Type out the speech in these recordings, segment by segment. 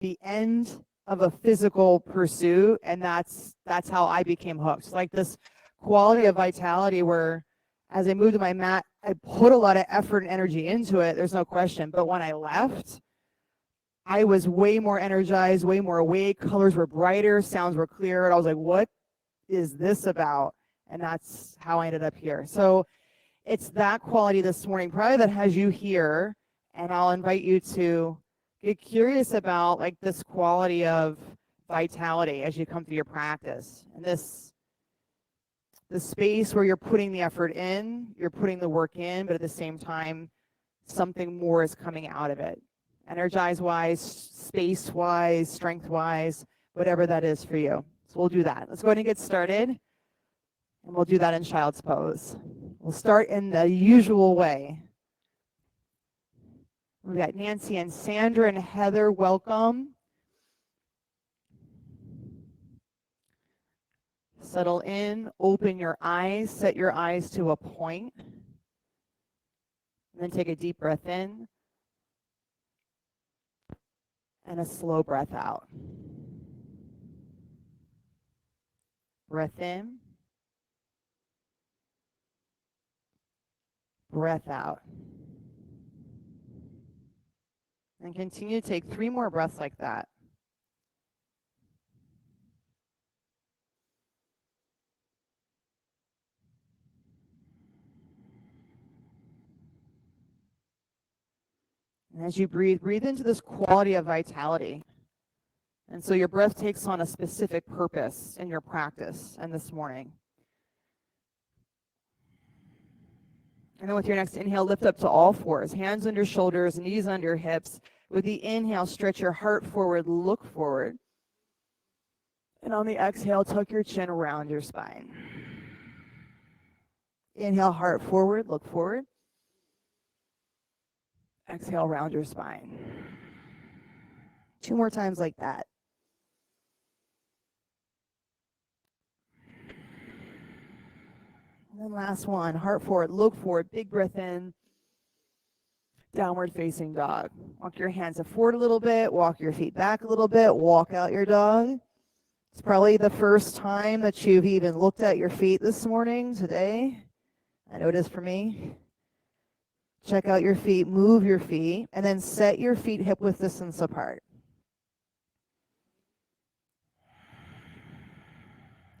the end of a physical pursuit, and that's how I became hooked. Like this quality of vitality where as I moved to my mat, I put a lot of effort and energy into it, there's no question. But when I left, I was way more energized, way more awake, colors were brighter, sounds were clearer, and I was like, what is this about? And that's how I ended up here. So it's that quality this morning probably that has you here, and I'll invite you to get curious about like this quality of vitality as you come through your practice, and the space where you're putting the effort in, you're putting the work in, but at the same time something more is coming out of it, energize wise, space wise, strength wise, whatever that is for you. So we'll do that. Let's go ahead and get started, and we'll do that in child's pose. We'll start in the usual way. We've got Nancy and Sandra and Heather, welcome. Settle in, open your eyes, set your eyes to a point. And then take a deep breath in and a slow breath out. Breath in, breath out. And continue to take 3 more breaths like that. And as you breathe, breathe into this quality of vitality. And so your breath takes on a specific purpose in your practice and this morning. And then with your next inhale, lift up to all fours, hands under shoulders, knees under hips. With the inhale, stretch your heart forward, look forward. And on the exhale, tuck your chin around your spine. Inhale, heart forward, look forward. Exhale, round your spine. 2 more times like that. And then last one, heart forward, look forward, big breath in. Downward facing dog. Walk your hands forward a little bit, walk your feet back a little bit, walk out your dog. It's probably the first time that you've even looked at your feet this morning, today. I know it is for me. Check out your feet, move your feet, and then set your feet hip width distance apart.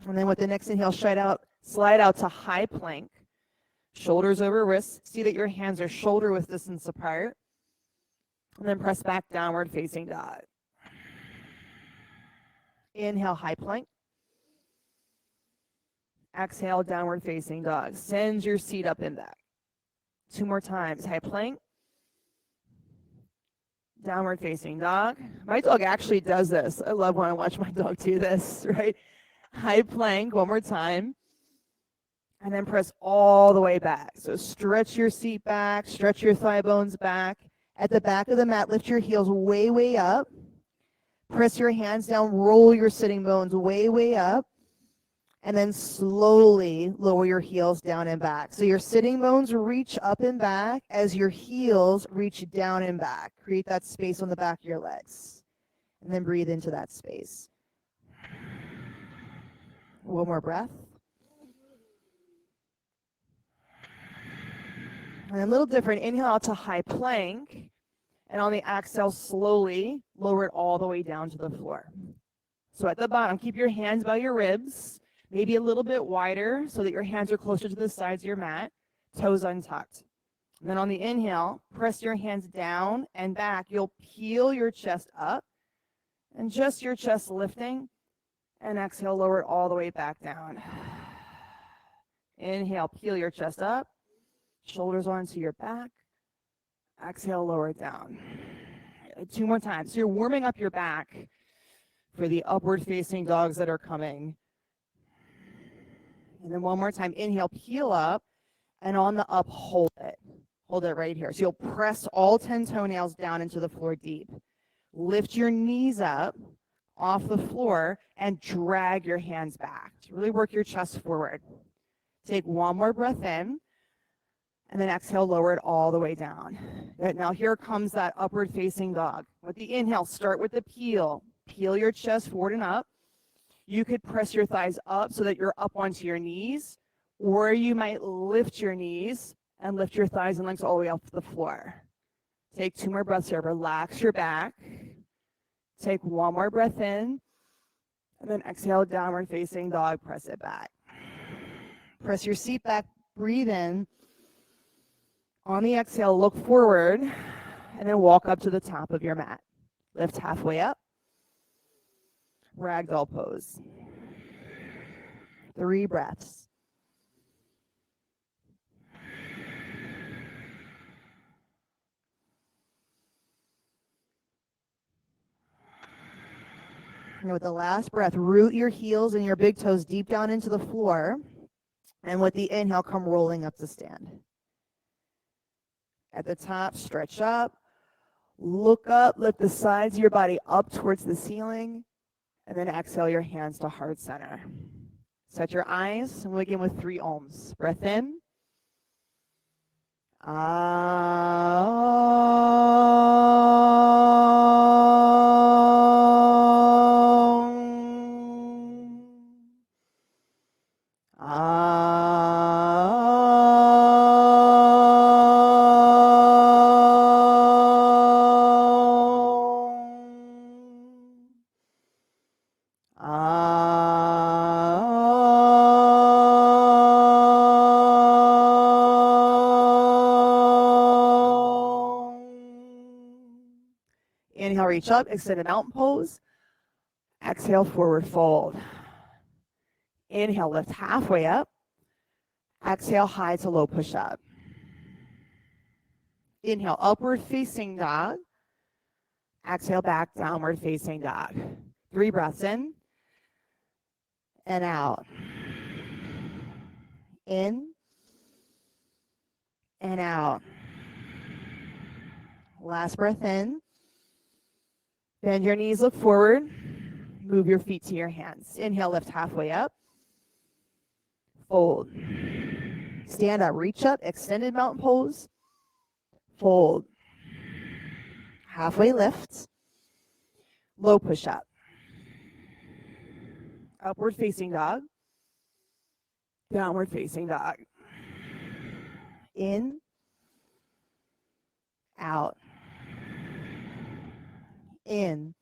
And then with the next inhale, slide out to high plank. Shoulders over wrists. See that your hands are shoulder width distance apart. And then press back, downward facing dog. Inhale, high plank. Exhale, downward facing dog. Send your seat up and back. 2 more times. High plank. Downward facing dog. My dog actually does this. I love when I watch my dog do this, right? High plank, 1 more time. And then press all the way back. So stretch your seat back, stretch your thigh bones back. At the back of the mat, lift your heels way, way up. Press your hands down, roll your sitting bones way, way up. And then slowly lower your heels down and back. So your sitting bones reach up and back as your heels reach down and back. Create that space on the back of your legs. And then breathe into that space. 1 more breath. And a little different, inhale out to high plank. And on the exhale, slowly lower it all the way down to the floor. So at the bottom, keep your hands by your ribs. Maybe a little bit wider so that your hands are closer to the sides of your mat, toes untucked. And then on the inhale, press your hands down and back. You'll peel your chest up and just your chest lifting. And exhale, lower it all the way back down. Inhale, peel your chest up, shoulders onto your back. Exhale, lower it down. 2 more times. So you're warming up your back for the upward facing dogs that are coming. And then 1 more time, inhale, peel up, and on the up, hold it. Hold it right here. So you'll press all 10 toenails down into the floor deep. Lift your knees up off the floor and drag your hands back. Really work your chest forward. Take 1 more breath in. And then exhale, lower it all the way down. Good. Now here comes that upward facing dog. With the inhale, start with the peel. Peel your chest forward and up. You could press your thighs up so that you're up onto your knees, or you might lift your knees and lift your thighs and legs all the way up to the floor. Take 2 more breaths here. Relax your back. Take 1 more breath in, and then exhale, downward facing dog, press it back. Press your seat back, breathe in. On the exhale, look forward, and then walk up to the top of your mat. Lift halfway up. Ragdoll pose. 3 breaths. And with the last breath, root your heels and your big toes deep down into the floor. And with the inhale, come rolling up to stand. At the top, stretch up. Look up, lift the sides of your body up towards the ceiling. And then exhale your hands to heart center. Set your eyes, and we'll begin with 3 ohms. Breath in. Inhale, reach up, extended mountain pose. Exhale, forward fold. Inhale, lift halfway up. Exhale, high to low push up. Inhale, upward facing dog. Exhale, back, downward facing dog. 3 breaths in and out. In and out. Last breath in. Bend your knees, look forward. Move your feet to your hands. Inhale, lift halfway up. Fold. Stand up, reach up, extended mountain pose. Fold. Halfway lift. Low push up. Upward facing dog. Downward facing dog. In. Out. In.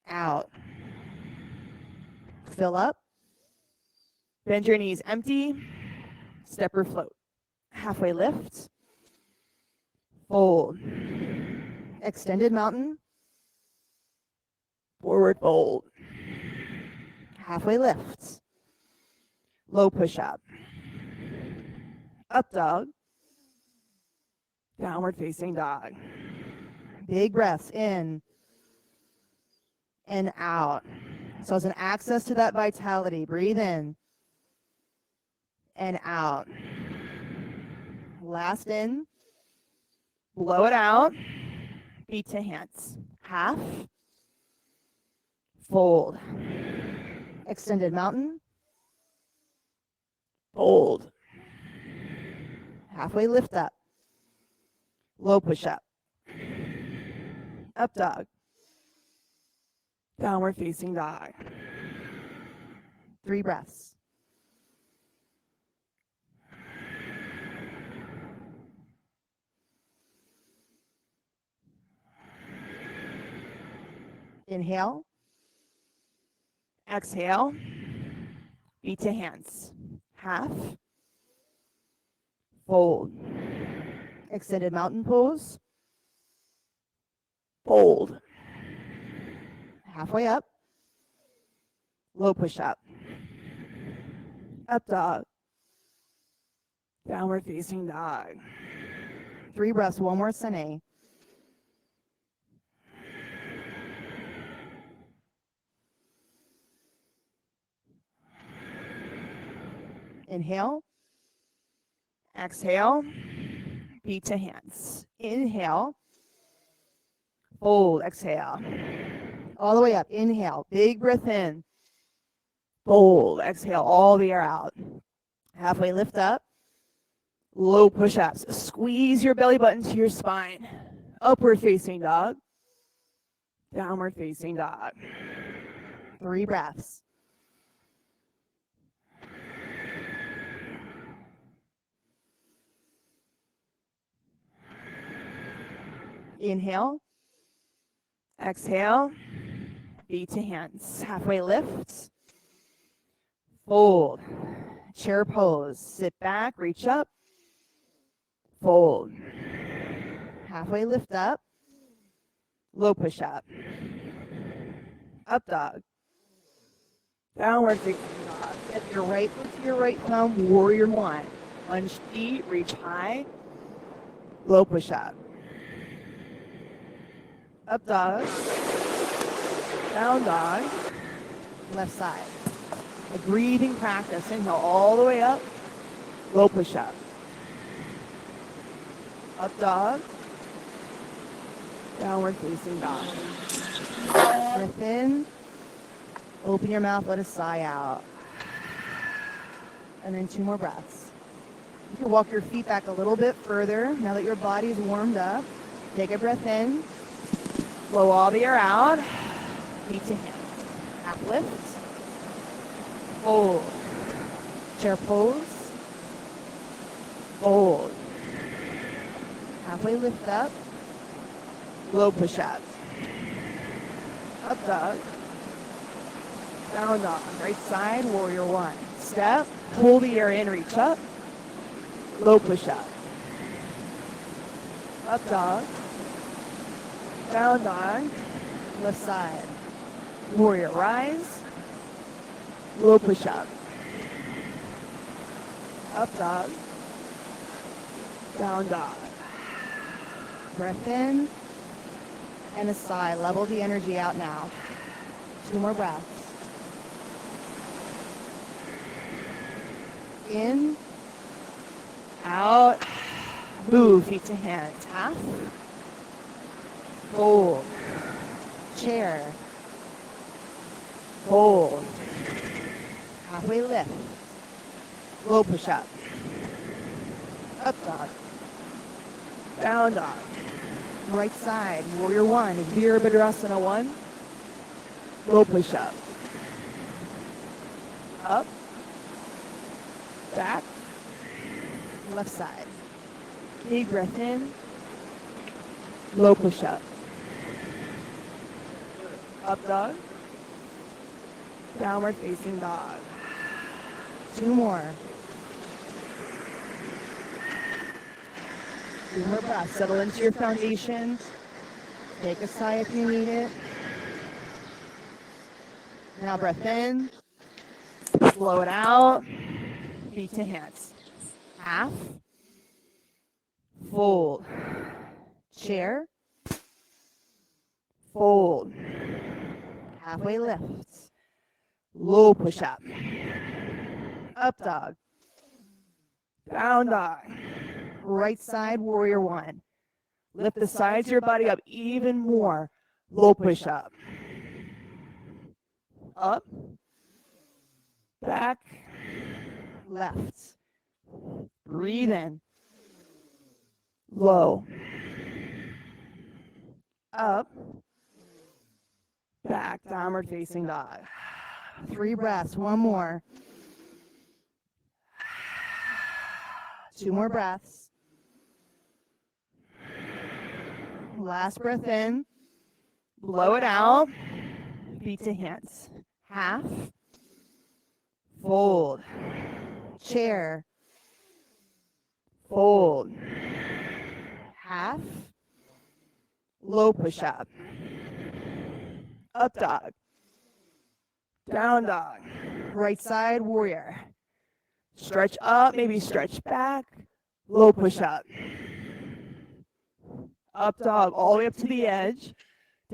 Out. Fill up. Bend your knees, empty. Step or float. Halfway lift. Fold. Extended mountain. Forward fold. Halfway lift. Low push up. Up dog. Downward facing dog. Big breaths in and out. So as an access to that vitality, breathe in and out. Last in. Blow it out. Feet to hands. Half. Fold. Extended mountain. Fold. Halfway lift up. Low push up. Up dog. Downward facing dog. 3 breaths. Inhale. Exhale. Feet to hands. Half. Fold. Extended mountain pose. Fold. Halfway up. Low push up. Up dog. Downward facing dog. 3 breaths, 1 more sine. Inhale. Exhale. Feet to hands. Inhale. Fold. Exhale. All the way up. Inhale. Big breath in. Fold. Exhale. All the air out. Halfway lift up. Low push-ups. Squeeze your belly button to your spine. Upward facing dog. Downward facing dog. 3 breaths. Inhale. Exhale. Feet to hands. Halfway lift. Fold. Chair pose. Sit back, reach up. Fold. Halfway lift up. Low push up. Up dog. Downward facing dog. Get your right foot to your right thumb. Warrior one. Lunge feet. Reach high. Low push up. Up dog. Down dog. Left side. A breathing practice. Inhale all the way up. Low push up. Up dog. Downward facing dog. Breath in. Open your mouth, let a sigh out. And then 2 more breaths. You can walk your feet back a little bit further now that your body's warmed up. Take a breath in. Blow all the air out. Feet to hands. Half lift. Fold. Chair pose. Fold. Halfway lift up. Low push up. Up dog. Down dog. Right side, warrior one. Step. Pull the air in, reach up. Low push up. Up dog. Down dog. Left side. Warrior rise. Low push up. Up dog. Down dog. Breath in. And a sigh. Level the energy out now. 2 more breaths. In. Out. Move. Feet to hands. Half. Fold. Chair. Fold. Halfway lift. Low push up. Up dog. Down dog. Right side. Warrior one. Virabhadrasana 1. Low push up. Up. Back. Left side. Big breath in. Low push up. Up dog. Downward facing dog. 2 more. 2 more breaths. Settle into your foundation. Take a sigh if you need it. Now breath in. Blow it out. Feet to hands. Half. Fold. Chair. Fold. Halfway lift. Low push up. Up dog. Down dog. Right side, warrior one. Lift the sides of your body up even more. Low push up. Up. Back. Left. Breathe in. Low. Up. Back. Downward facing dog. 3 breaths. 1 more. 2 more breaths. Last breath in. Blow it out. Feet to hands. Half. Fold. Chair. Fold. Half. Low push up. Up dog. Down dog. Right side, warrior. Stretch up, maybe stretch back. Low push up. Up dog, all the way up to the edge.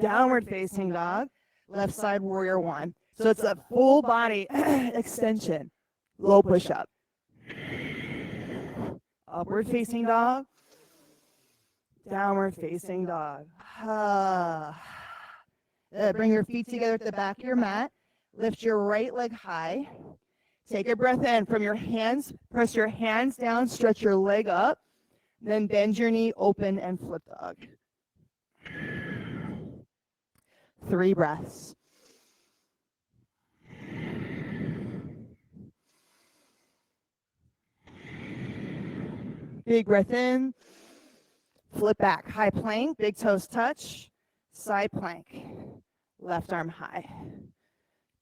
Downward facing dog. Left side, warrior one. So it's a full body extension. Low push up. Upward facing dog. Downward facing dog. Bring your feet together at the back of your mat. Lift your right leg high. Take a breath in from your hands. Press your hands down, stretch your leg up. Then bend your knee, open, and flip dog. 3 breaths. Big breath in. Flip back. High plank. Big toes touch. Side plank. Left arm high.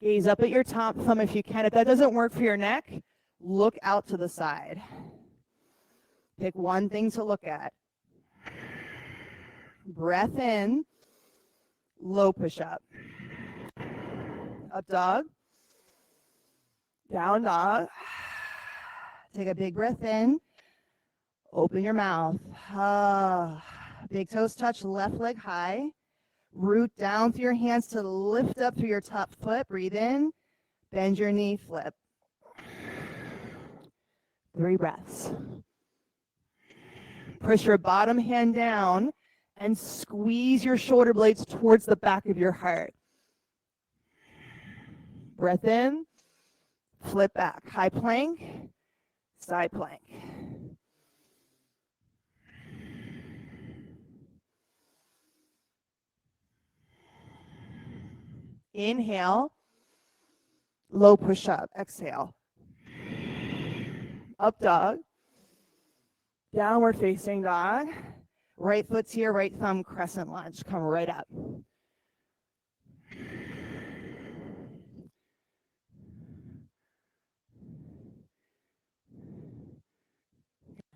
Gaze up at your top thumb if you can. If that doesn't work for your neck, look out to the side. Pick one thing to look at. Breath in. Low push-up. Up dog. Down dog. Take a big breath in. Open your mouth. Big toes touch, left leg high. Root down through your hands to lift up through your top foot. Breathe in. Bend your knee, flip. 3 breaths. Push your bottom hand down and squeeze your shoulder blades towards the back of your heart. Breath in. Flip back. High plank. Side plank. Inhale. Low push-up. Exhale. Up dog. Downward facing dog. Right foot's here, right thumb, crescent lunge. Come right up.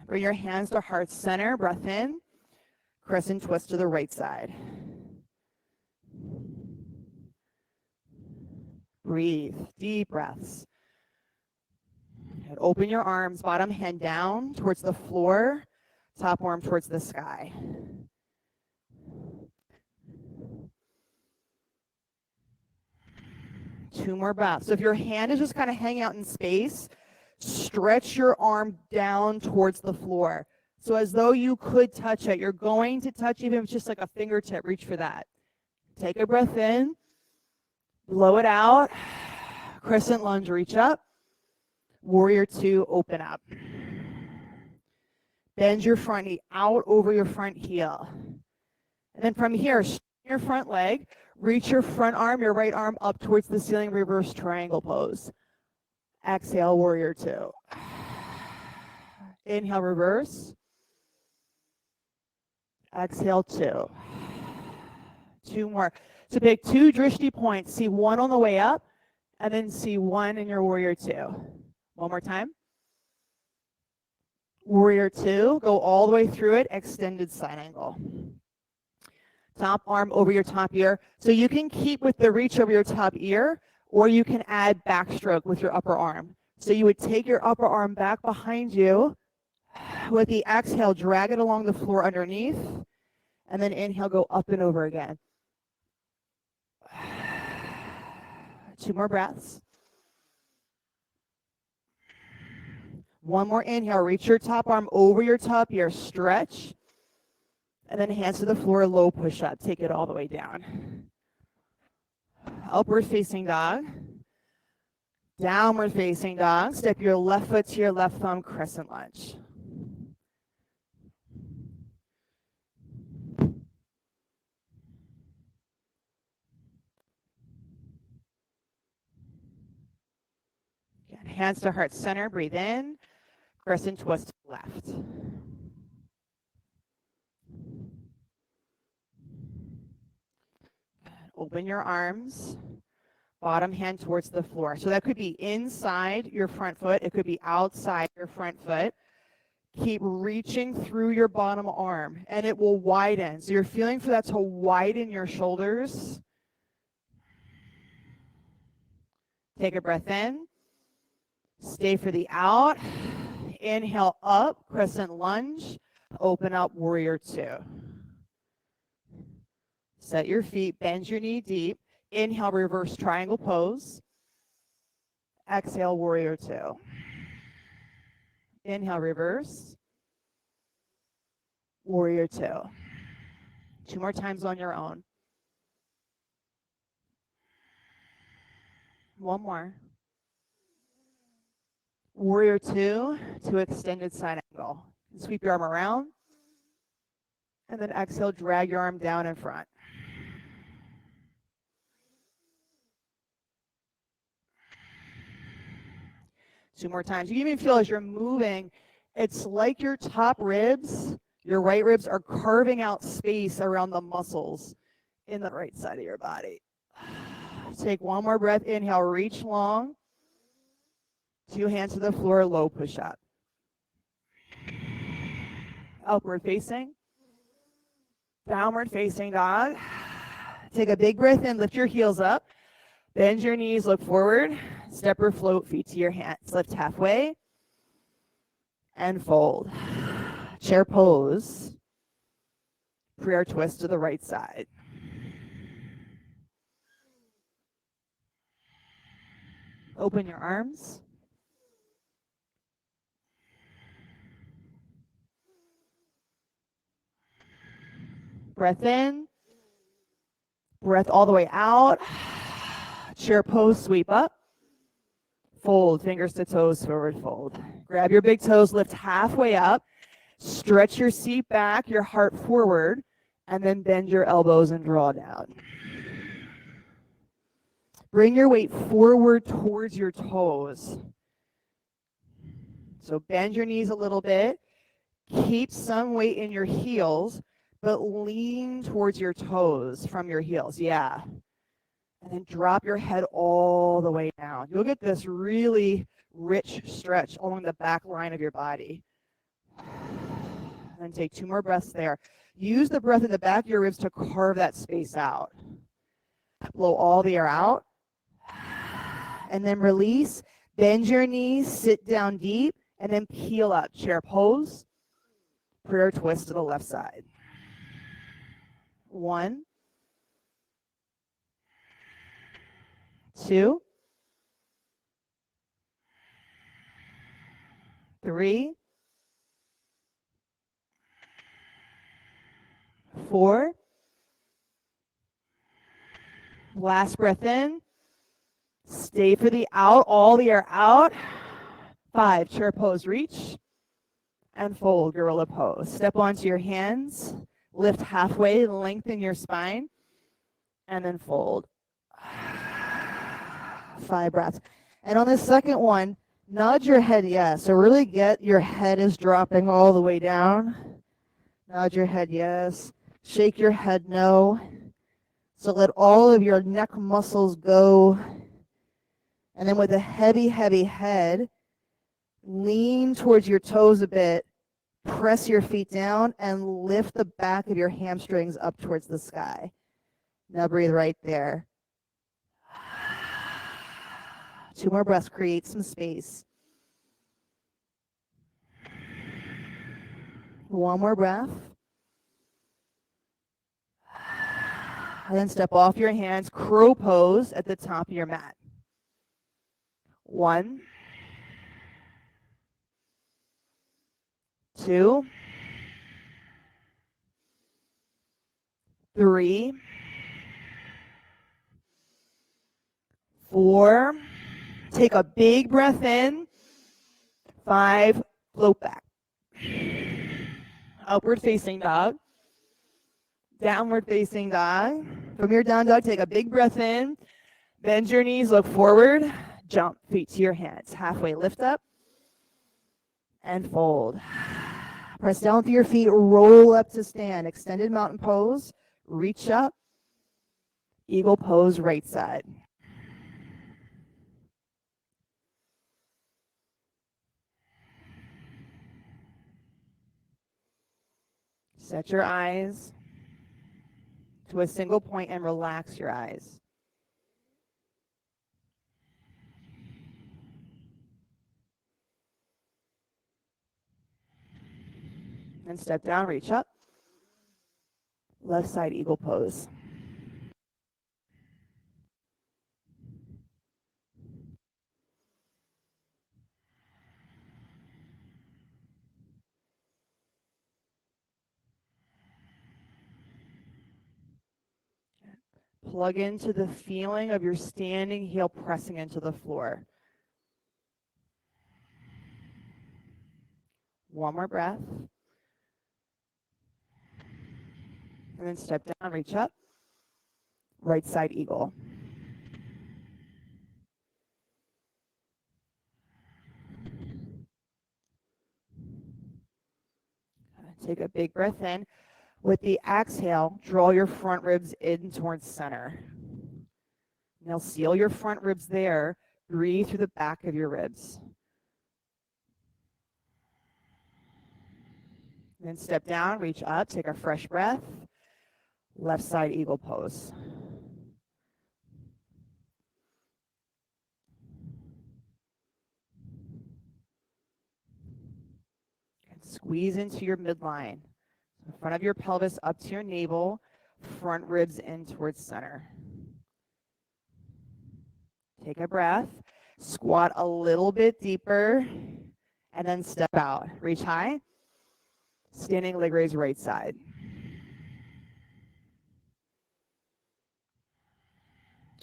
Bring your hands to heart center. Breath in. Crescent twist to the right side. Breathe. Deep breaths. And open your arms. Bottom hand down towards the floor. Top arm towards the sky. Two more breaths. So if your hand is just kind of hanging out in space, stretch your arm down towards the floor. So as though you could touch it. You're going to touch, even if it's just like a fingertip, reach for that. Take a breath in. Blow it out. Crescent lunge, reach up. Warrior 2, open up. Bend your front knee out over your front heel. And then from here, your front leg, reach your front arm, your right arm up towards the ceiling, reverse triangle pose. Exhale, warrior 2. Inhale, reverse. Exhale, 2. 2 more. So pick 2 drishti points. See 1 on the way up, and then see 1 in your warrior 2. One more time. Warrior 2, go all the way through it, extended side angle. Top arm over your top ear. So you can keep with the reach over your top ear, or you can add backstroke with your upper arm. So you would take your upper arm back behind you. With the exhale, drag it along the floor underneath, and then inhale, go up and over again. 2 more breaths. 1 more inhale, reach your top arm over your top ear, stretch, and then hands to the floor, low push-up. Take it all the way down. Upward facing dog. Downward facing dog. Step your left foot to your left thumb, crescent lunge. Again, hands to heart center, breathe in. Crescent twist left. Open your arms. Bottom hand towards the floor. So that could be inside your front foot. It could be outside your front foot. Keep reaching through your bottom arm, and it will widen. So you're feeling for that to widen your shoulders. Take a breath in. Stay for the out. Inhale up, crescent lunge. Open up, warrior 2. Set your feet, bend your knee deep. Inhale, reverse triangle pose. Exhale, warrior 2. Inhale, reverse. Warrior 2. 2 more times on your own. 1 more. Warrior two to extended side angle. Sweep your arm around, and then exhale, drag your arm down in front. Two more times. You can even feel as you're moving, it's like your top ribs, your right ribs are carving out space around the muscles in the right side of your body. Take one more breath. Inhale, reach long. Two hands to the floor, low push up. Upward facing. Downward facing dog. Take a big breath in, lift your heels up. Bend your knees, look forward. Step or float, feet to your hands. Lift halfway. And fold. Chair pose. Prayer twist to the right side. Open your arms. Breath in. Breath all the way out. Chair pose, sweep up. Fold, fingers to toes, forward fold. Grab your big toes, lift halfway up. Stretch your seat back, your heart forward, and then bend your elbows and draw down. Bring your weight forward towards your toes. So bend your knees a little bit. Keep some weight in your heels, but lean towards your toes from your heels. Yeah. And then drop your head all the way down. You'll get this really rich stretch along the back line of your body. And take two more breaths there. Use the breath in the back of your ribs to carve that space out. Blow all the air out. And then release. Bend your knees, sit down deep, and then peel up. Chair pose. Prayer twist to the left side. 1, 2, 3, 4. Last breath in. Stay for the out, all the air out. 5, chair pose, reach. And fold, gorilla pose. Step onto your hands. Lift halfway, lengthen your spine. And then fold. 5 breaths. And on this second one, nudge your head yes. So really get your head is dropping all the way down. Nod your head yes. Shake your head no. So let all of your neck muscles go. And then with a heavy, heavy head, lean towards your toes a bit. Press your feet down and lift the back of your hamstrings up towards the sky. Now breathe right there. 2 more breaths. Create some space. 1 more breath. And then step off your hands. Crow pose at the top of your mat. 1, 2, 3, 4. Take a big breath in. 5, float back. Upward facing dog. Downward facing dog. From your down dog, take a big breath in. Bend your knees, look forward. Jump, feet to your hands. Halfway lift up. And fold. Press down through your feet, roll up to stand. Extended mountain pose. Reach up. Eagle pose, right side. Set your eyes to a single point and relax your eyes. And step down, reach up. Left side eagle pose. Plug into the feeling of your standing heel pressing into the floor. One more breath. And then step down, reach up. Right side eagle. Take a big breath in. With the exhale, draw your front ribs in towards center. Now seal your front ribs there. Breathe through the back of your ribs. Then step down, reach up, take a fresh breath. Left side eagle pose. And squeeze into your midline. So front of your pelvis up to your navel, front ribs in towards center. Take a breath, squat a little bit deeper, and then step out. Reach high, standing leg raise right side.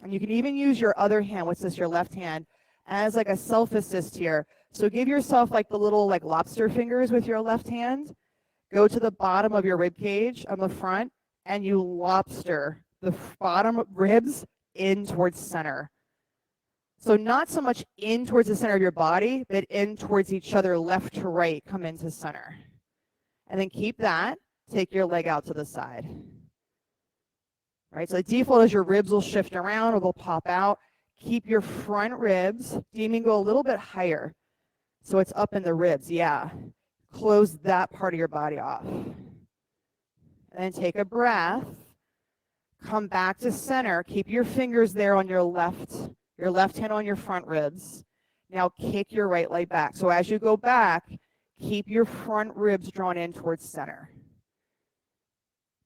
And you can even use your other hand, what's this, your left hand, as like a self-assist here. So give yourself like the little like lobster fingers with your left hand. Go to the bottom of your rib cage on the front, and you lobster the bottom ribs in towards center. So not so much in towards the center of your body, but in towards each other, left to right, come into center. And then keep that. Take your leg out to the side. All right, so the default is your ribs will shift around or they'll pop out. Keep your front ribs, demon go a little bit higher. So it's up in the ribs, yeah. Close that part of your body off. And then take a breath. Come back to center. Keep your fingers there on your left hand on your front ribs. Now kick your right leg back. So as you go back, keep your front ribs drawn in towards center.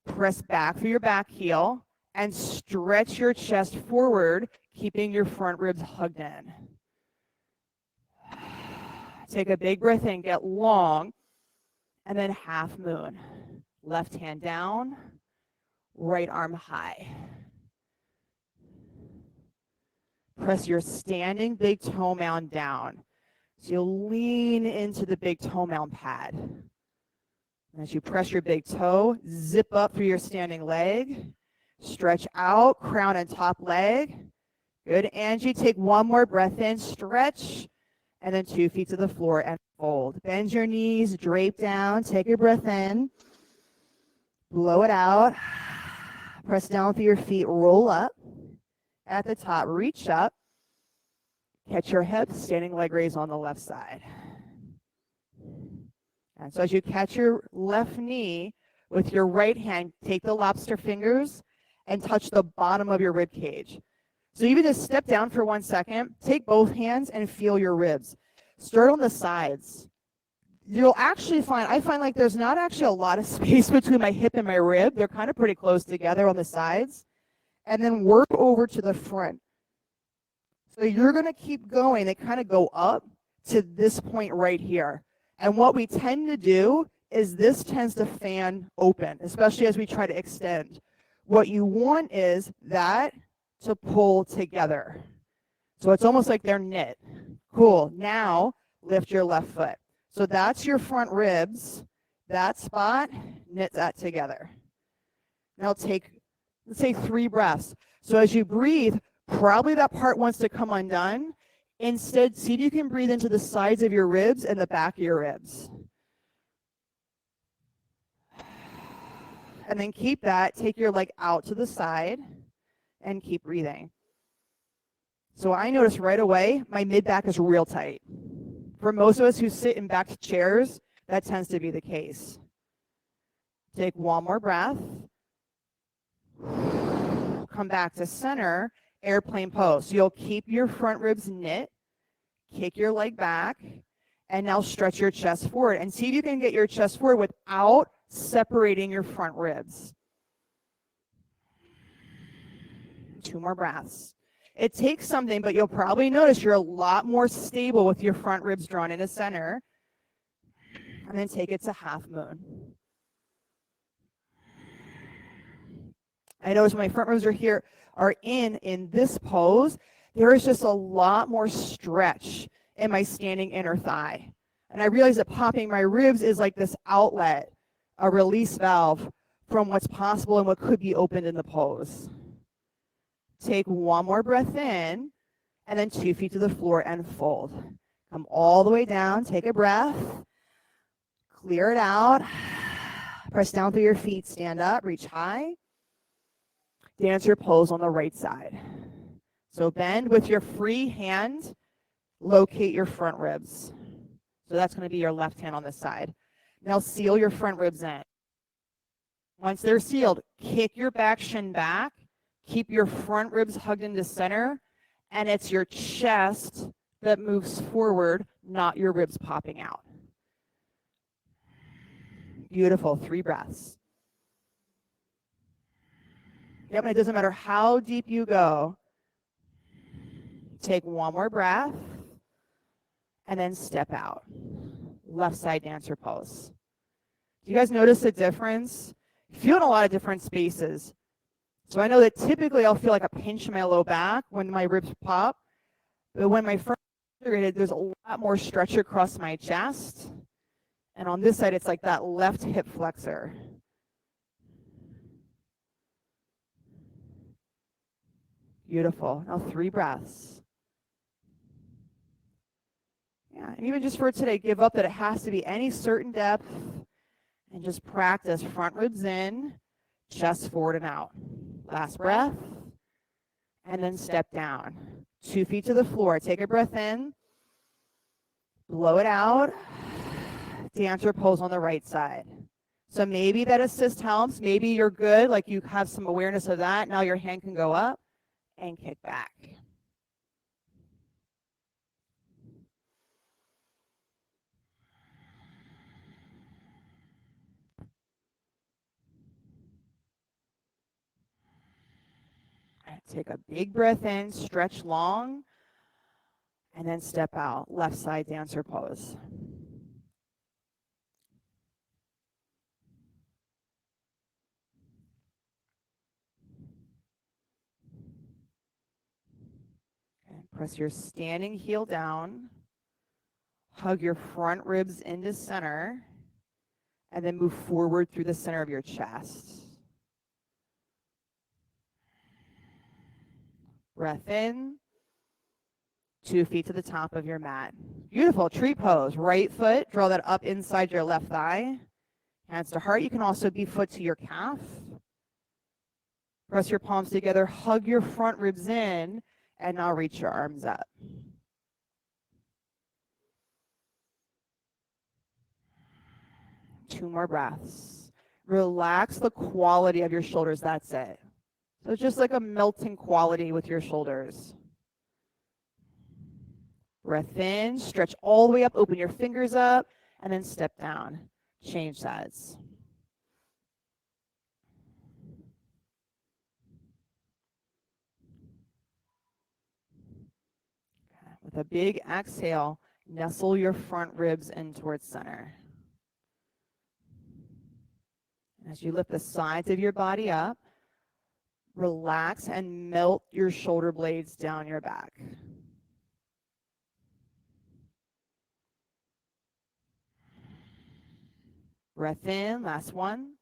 Press back through your back heel and stretch your chest forward, keeping your front ribs hugged in. Take a big breath in, get long, and then half moon. Left hand down, right arm high. Press your standing big toe mound down. So you'll lean into the big toe mound pad. As you press your big toe, zip up through your standing leg. Stretch out, crown and top leg. Good, Angie. Take one more breath in, stretch, and then 2 feet to the floor and fold. Bend your knees, drape down, take a breath in. Blow it out. Press down through your feet, roll up. At the top, reach up. Catch your hips, standing leg raise on the left side. And so as you catch your left knee with your right hand, take the lobster fingers and touch the bottom of your rib cage. So even just step down for 1 second, take both hands and feel your ribs. Start on the sides. You'll actually find, I find like there's not actually a lot of space between my hip and my rib. They're kind of pretty close together on the sides. And then work over to the front. So you're going to keep going. They kind of go up to this point right here. And what we tend to do is this tends to fan open, especially as we try to extend. What you want is that to pull together. So it's almost like they're knit. Cool. Now lift your left foot. So that's your front ribs. That spot, knit that together. Now take, let's say 3 breaths. So as you breathe, probably that part wants to come undone. Instead, see if you can breathe into the sides of your ribs and the back of your ribs. And then keep that. Take your leg out to the side and keep breathing. So I notice right away, my mid-back is real tight. For most of us who sit in back chairs, that tends to be the case. Take one more breath. Come back to center, airplane pose. So you'll keep your front ribs knit, kick your leg back, and now stretch your chest forward. And see if you can get your chest forward without separating your front ribs. 2 more breaths. It takes something, but you'll probably notice you're a lot more stable with your front ribs drawn into center. And then take it to half moon. I notice when my front ribs are in this pose, there is just a lot more stretch in my standing inner thigh. And I realized that popping my ribs is like this outlet, a release valve from what's possible and what could be opened in the pose. Take one more breath in, and then 2 feet to the floor and fold. Come all the way down, take a breath, clear it out, press down through your feet, stand up, reach high, dancer pose on the right side. So bend with your free hand, locate your front ribs. So that's going to be your left hand on this side. Now seal your front ribs in. Once they're sealed, kick your back shin back, keep your front ribs hugged into center, and it's your chest that moves forward, not your ribs popping out. Beautiful, 3 breaths. Yep, and it doesn't matter how deep you go. Take one more breath, and then step out. Left side dancer pose. Do you guys notice the difference? You feel in a lot of different spaces. So I know that typically I'll feel like a pinch in my low back when my ribs pop, but when my front is integrated, there's a lot more stretch across my chest. And on this side, it's like that left hip flexor. Beautiful. Now 3 breaths. Yeah, and even just for today, give up that it has to be any certain depth and just practice front ribs in, chest forward and out. Last breath, and then step down. 2 feet to the floor. Take a breath in, blow it out, dancer pose on the right side. So maybe that assist helps. Maybe you're good, like you have some awareness of that. Now your hand can go up and kick back. Take a big breath in, stretch long, and then step out. Left side dancer pose. And press your standing heel down. Hug your front ribs into center, and then move forward through the center of your chest. Breath in, 2 feet to the top of your mat. Beautiful, tree pose. Right foot, draw that up inside your left thigh. Hands to heart. You can also be foot to your calf. Press your palms together, hug your front ribs in, and now reach your arms up. Two more breaths. Relax the quality of your shoulders. That's it. So it's just like a melting quality with your shoulders. Breath in, stretch all the way up, open your fingers up, and then step down. Change sides. With a big exhale, nestle your front ribs in towards center. As you lift the sides of your body up, relax and melt your shoulder blades down your back. Breath in, last one.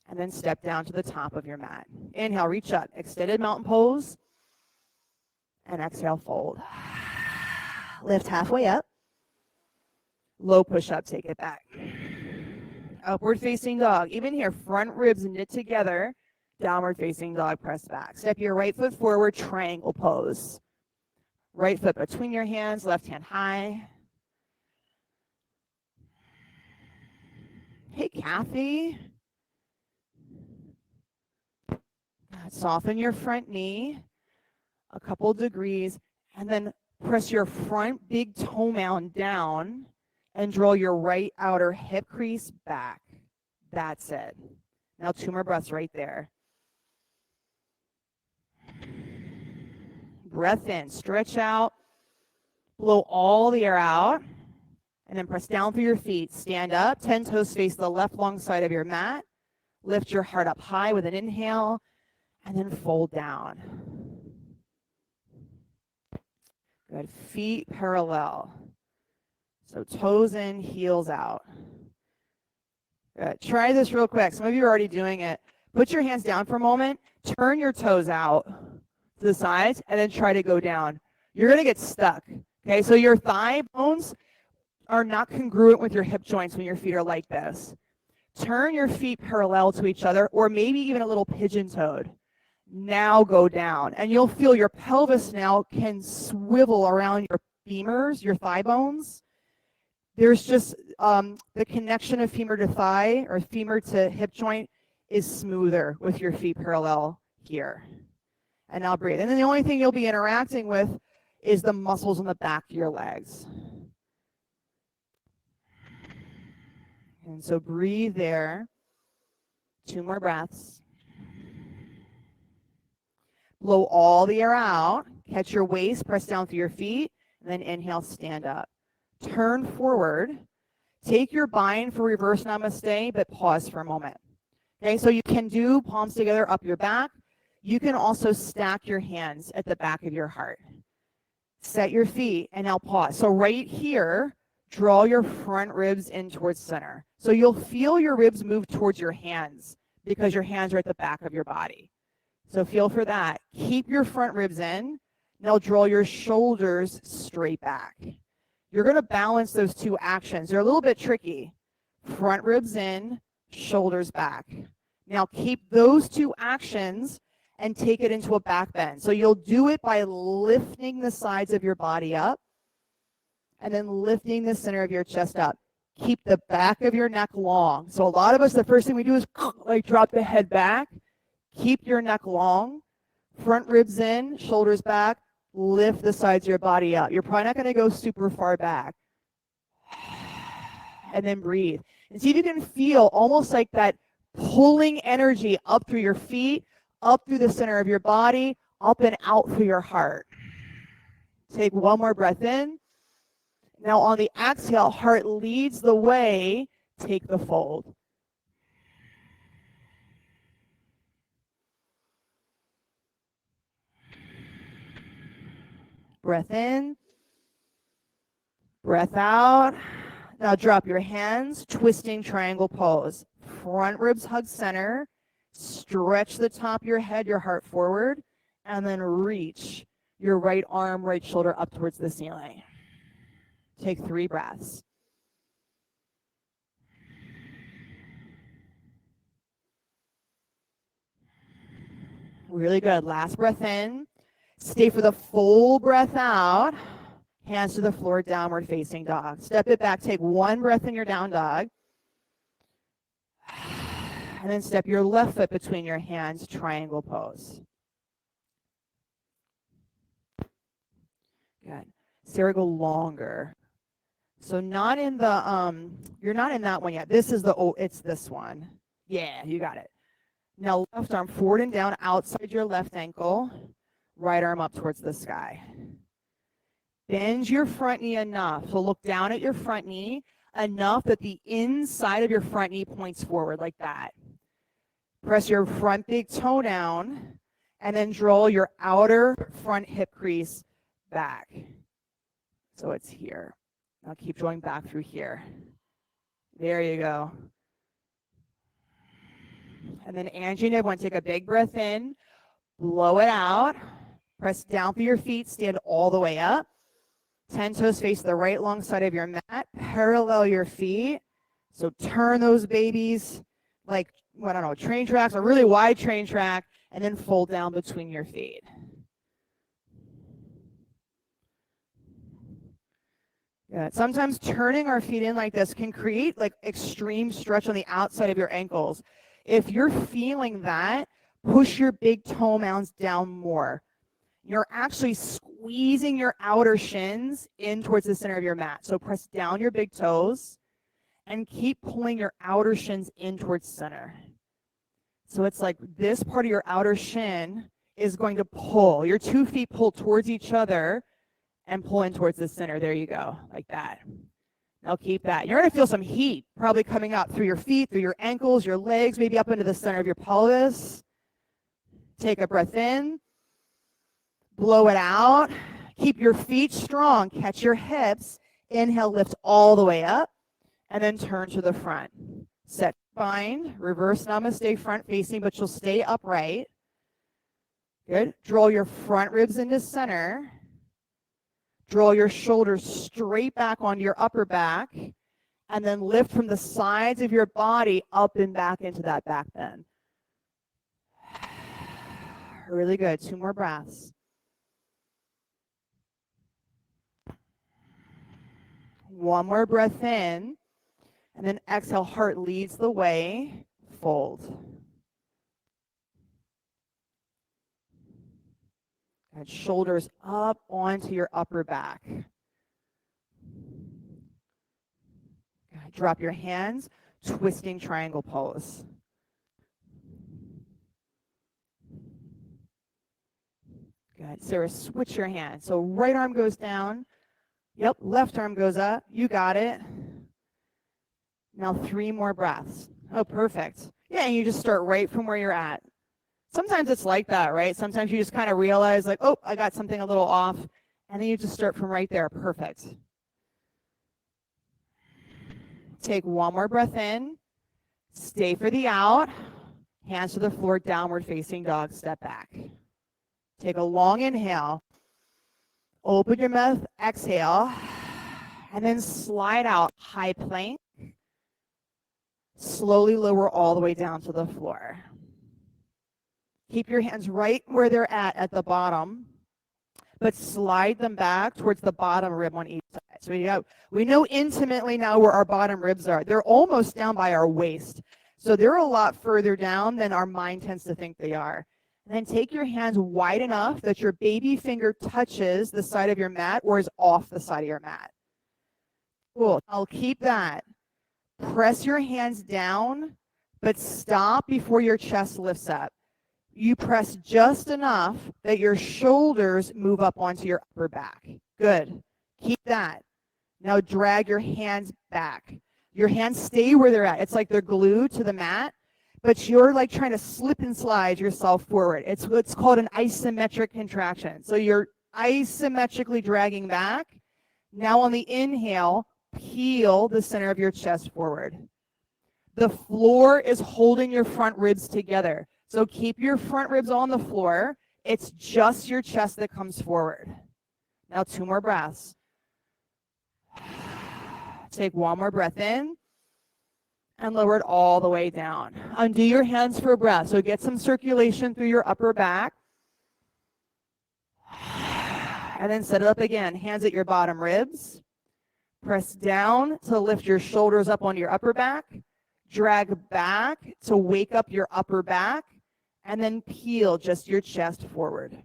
And then step down to the top of your mat. Inhale, reach up, extended mountain pose. And exhale, fold. Lift halfway up. Low push up, take it back. Upward facing dog. Even here, front ribs knit together. Downward facing dog, press back. Step your right foot forward, triangle pose. Right foot between your hands, left hand high. Hey, Kathy. Soften your front knee a couple degrees, and then press your front big toe mound down and draw your right outer hip crease back. That's it. Now 2 more breaths right there. Breath in, stretch out, blow all the air out, and then press down through your feet. Stand up, 10 toes face the left long side of your mat. Lift your heart up high with an inhale, and then fold down. Good. Feet parallel. So toes in, heels out. Good. Try this real quick. Some of you are already doing it. Put your hands down for a moment. Turn your toes out to the sides, and then try to go down. You're going to get stuck. Okay, so your thigh bones are not congruent with your hip joints when your feet are like this. Turn your feet parallel to each other, or maybe even a little pigeon-toed. Now go down, and you'll feel your pelvis now can swivel around your femurs, your thigh bones. There's just the connection of femur to thigh or femur to hip joint is smoother with your feet parallel here. And now breathe. And then the only thing you'll be interacting with is the muscles on the back of your legs. And so breathe there. 2 more breaths. Blow all the air out. Catch your waist, press down through your feet, and then inhale, stand up. Turn forward. Take your bind for reverse namaste, but pause for a moment. Okay, so you can do palms together up your back. You can also stack your hands at the back of your heart. Set your feet, and now pause. So right here, draw your front ribs in towards center. So you'll feel your ribs move towards your hands because your hands are at the back of your body. So feel for that. Keep your front ribs in. Now draw your shoulders straight back. You're going to balance those 2 actions. They're a little bit tricky. Front ribs in, shoulders back. Now keep those 2 actions and take it into a back bend. So you'll do it by lifting the sides of your body up and then lifting the center of your chest up. Keep the back of your neck long. So a lot of us, the first thing we do is like drop the head back. Keep your neck long. Front ribs in, shoulders back. Lift the sides of your body up. You're probably not going to go super far back. And then breathe. And see if you can feel almost like that pulling energy up through your feet, up through the center of your body, up and out through your heart. Take 1 more breath in. Now on the exhale, heart leads the way. Take the fold. Breath in. Breath out. Now drop your hands, twisting triangle pose. Front ribs hug center. Stretch the top of your head, your heart forward, and then reach your right arm, right shoulder up towards the ceiling. Take 3 breaths. Really good. Last breath in. Stay for the full breath out. Hands to the floor, downward facing dog. Step it back. Take 1 breath in your down dog. And then step your left foot between your hands, triangle pose. Good. Sarah, go longer. So not in the, you're not in that one yet. This is the, it's this one. Yeah, you got it. Now left arm forward and down outside your left ankle. Right arm up towards the sky. Bend your front knee enough. So look down at your front knee enough that the inside of your front knee points forward like that. Press your front big toe down and then draw your outer front hip crease back. So it's here. Now keep drawing back through here. There you go. And then Angie and everyone take a big breath in, blow it out, press down through your feet, stand all the way up. 10 toes face the right long side of your mat, parallel your feet. So turn those babies like, I don't know, train tracks, a really wide train track, and then fold down between your feet. Good. Sometimes turning our feet in like this can create like extreme stretch on the outside of your ankles. If you're feeling that, push your big toe mounds down more. You're actually squeezing your outer shins in towards the center of your mat. So press down your big toes and keep pulling your outer shins in towards center. So it's like this part of your outer shin is going to pull. Your 2 feet pull towards each other and pull in towards the center. There you go, like that. Now keep that. You're going to feel some heat probably coming up through your feet, through your ankles, your legs, maybe up into the center of your pelvis. Take a breath in. Blow it out. Keep your feet strong. Catch your hips. Inhale, lift all the way up, and then turn to the front. Set spine, reverse namaste, front facing, but you'll stay upright. Good. Draw your front ribs into center. Draw your shoulders straight back onto your upper back, and then lift from the sides of your body up and back into that back bend. Really good. 2 more breaths. One more breath in, and then exhale, heart leads the way, fold. And shoulders up onto your upper back. Drop your hands, twisting triangle pose. Good. Sarah, switch your hands. So right arm goes down. Yep, left arm goes up. You got it. Now 3 more breaths. Oh, perfect. Yeah, and you just start right from where you're at. Sometimes it's like that, right? Sometimes you just kind of realize, like, oh, I got something a little off, and then you just start from right there. Perfect. Take 1 more breath in. Stay for the out. Hands to the floor, downward facing dog, step back. Take a long inhale. Open your mouth, exhale, and then slide out, high plank. Slowly lower all the way down to the floor. Keep your hands right where they're at the bottom, but slide them back towards the bottom rib on each side. So we know intimately now where our bottom ribs are. They're almost down by our waist. So they're a lot further down than our mind tends to think they are. And then take your hands wide enough that your baby finger touches the side of your mat or is off the side of your mat. Cool. I'll keep that. Press your hands down, but stop before your chest lifts up. You press just enough that your shoulders move up onto your upper back. Good. Keep that. Now drag your hands back. Your hands stay where they're at. It's like they're glued to the mat, but you're like trying to slip and slide yourself forward. It's what's called an isometric contraction. So you're isometrically dragging back. Now on the inhale, peel the center of your chest forward. The floor is holding your front ribs together. So keep your front ribs on the floor. It's just your chest that comes forward. Now 2 more breaths. Take 1 more breath in and lower it all the way down. Undo your hands for a breath. So get some circulation through your upper back. And then set it up again. Hands at your bottom ribs. Press down to lift your shoulders up on your upper back. Drag back to wake up your upper back. And then peel just your chest forward.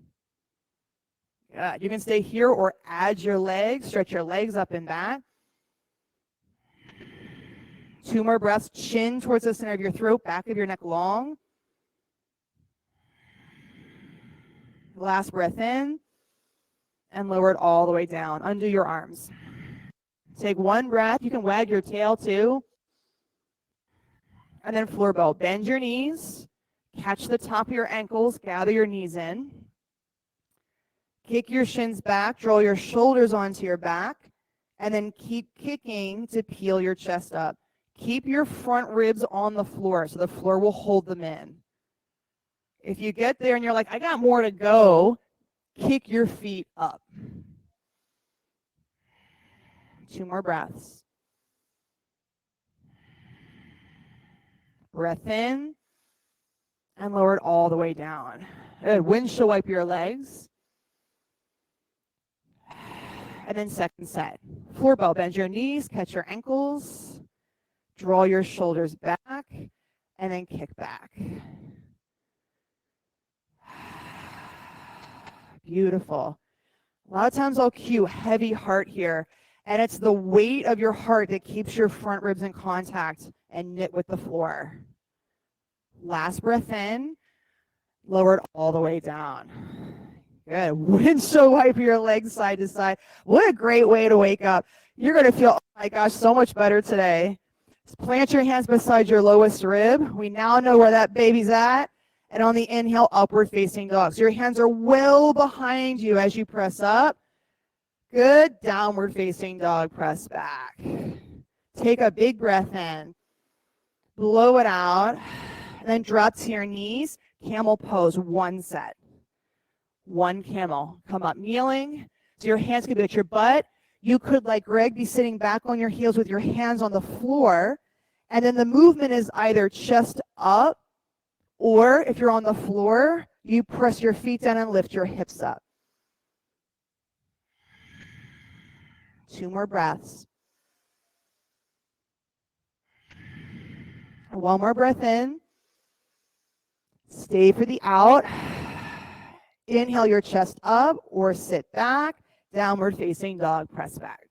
Good. You can stay here or add your legs. Stretch your legs up and back. 2 more breaths. Chin towards the center of your throat, back of your neck long. Last breath in. And lower it all the way down. Undo your arms. Take 1 breath. You can wag your tail too. And then floor bow. Bend your knees. Catch the top of your ankles. Gather your knees in. Kick your shins back. Draw your shoulders onto your back. And then keep kicking to peel your chest up. Keep your front ribs on the floor so the floor will hold them in. If you get there and you're like, I got more to go, kick your feet up. 2 more breaths. Breath in and lower it all the way down. Good. Windshield wipe your legs. And then second set. Floor bow. Bend your knees, catch your ankles. Draw your shoulders back, and then kick back. Beautiful. A lot of times I'll cue heavy heart here, and it's the weight of your heart that keeps your front ribs in contact and knit with the floor. Last breath in, lower it all the way down. Good. Windshield wipe your legs side to side. What a great way to wake up. You're going to feel, oh my gosh, so much better today. Plant your hands beside your lowest rib. We now know where that baby's at. And on the inhale, upward facing dog. So your hands are well behind you as you press up. Good. Downward facing dog, press back. Take a big breath in. Blow it out. And then drop to your knees. Camel pose, one set. One camel. Come up kneeling. So your hands could be at your butt. You could, like Greg, be sitting back on your heels with your hands on the floor. And then the movement is either chest up, or if you're on the floor, you press your feet down and lift your hips up. 2 more breaths. And 1 more breath in. Stay for the out. Inhale your chest up or sit back. Downward facing dog, press back.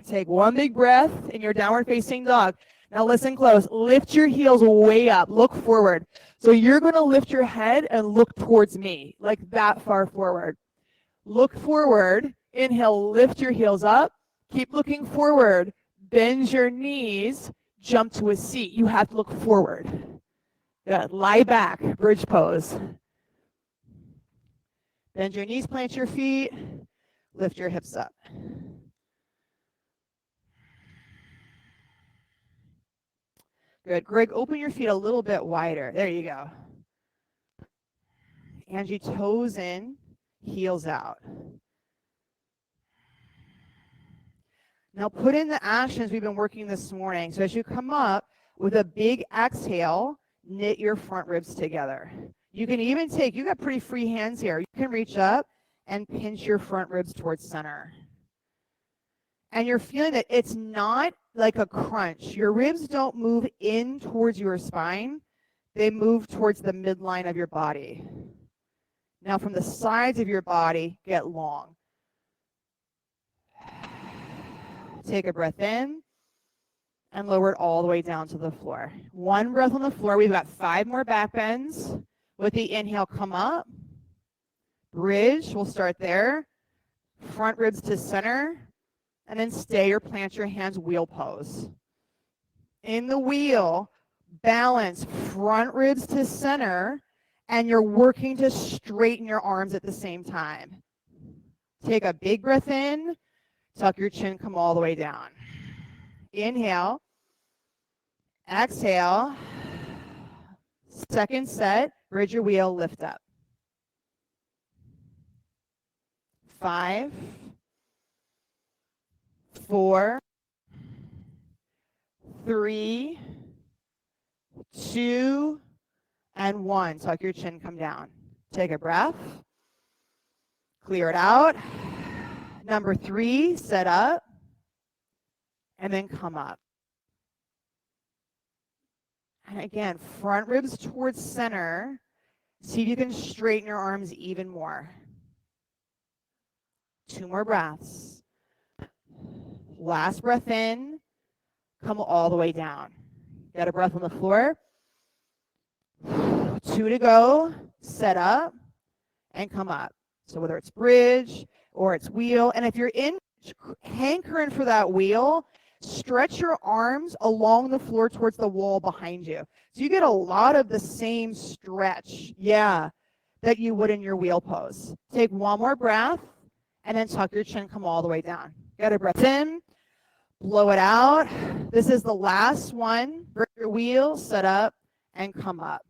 Take 1 big breath in your downward facing dog. Now listen close. Lift your heels way up. Look forward. So you're going to lift your head and look towards me, like that far forward. Look forward. Inhale, lift your heels up. Keep looking forward. Bend your knees. Jump to a seat. You have to look forward. Good. Lie back. Bridge pose. Bend your knees, plant your feet. Lift your hips up. Good. Greg, open your feet a little bit wider. There you go. Angie, toes in, heels out. Now put in the actions we've been working this morning. So as you come up with a big exhale, knit your front ribs together. You can even take, you got pretty free hands here. You can reach up and pinch your front ribs towards center. And you're feeling that it's not like a crunch. Your ribs don't move in towards your spine. They move towards the midline of your body. Now from the sides of your body, get long. Take a breath in and lower it all the way down to the floor. 1 breath on the floor. We've got 5 more back bends. With the inhale, come up. Bridge, we'll start there. Front ribs to center. And then stay or plant your hands, wheel pose. In the wheel, balance front ribs to center, and you're working to straighten your arms at the same time. Take a big breath in, tuck your chin, come all the way down. Inhale, exhale, second set, bridge your wheel, lift up. 5, 4, 3, 2, and 1. Tuck your chin, come down. Take a breath. Clear it out. Number 3, set up. And then come up. And again, front ribs towards center. See if you can straighten your arms even more. 2 more breaths. Last breath in, come all the way down. Get a breath on the floor. 2 to go, set up, and come up. So whether it's bridge or it's wheel, and if you're in hankering for that wheel, stretch your arms along the floor towards the wall behind you. So you get a lot of the same stretch, that you would in your wheel pose. Take 1 more breath, and then tuck your chin, come all the way down. Get a breath in. Blow it out. This is the last one. Bring your wheel, set up, and come up.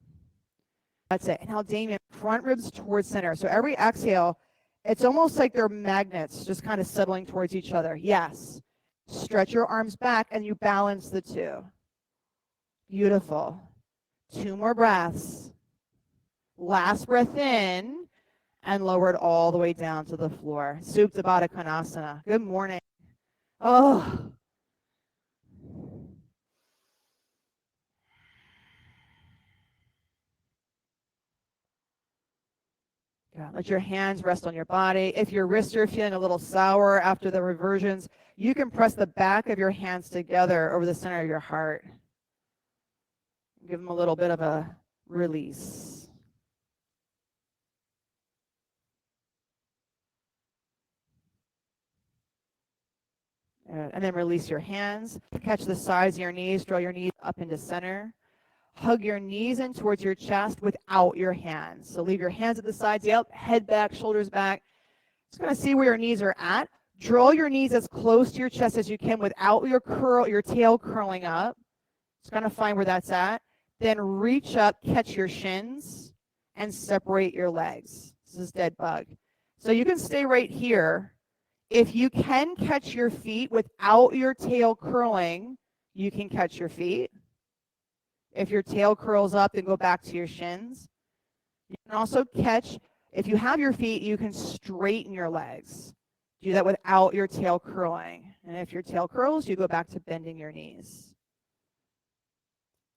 That's it. Now, Damien, front ribs towards center. So every exhale, it's almost like they're magnets just kind of settling towards each other. Yes. Stretch your arms back, and you balance the 2. Beautiful. 2 more breaths. Last breath in, and lower it all the way down to the floor. Supta Baddha Konasana. Good morning. Oh. Yeah, let your hands rest on your body. If your wrists are feeling a little sour after the reversions, you can press the back of your hands together over the center of your heart. Give them a little bit of a release. And then release your hands. Catch the sides of your knees. Draw your knees up into center. Hug your knees in towards your chest without your hands. So leave your hands at the sides, head back, shoulders back. Just going to see where your knees are at. Draw your knees as close to your chest as you can without your tail curling up. Just going to find where that's at. Then reach up, catch your shins, and separate your legs. This is dead bug. So you can stay right here. If you can catch your feet without your tail curling, you can catch your feet. If your tail curls up, then go back to your shins. You can also catch, if you have your feet, you can straighten your legs. Do that without your tail curling. And if your tail curls, you go back to bending your knees.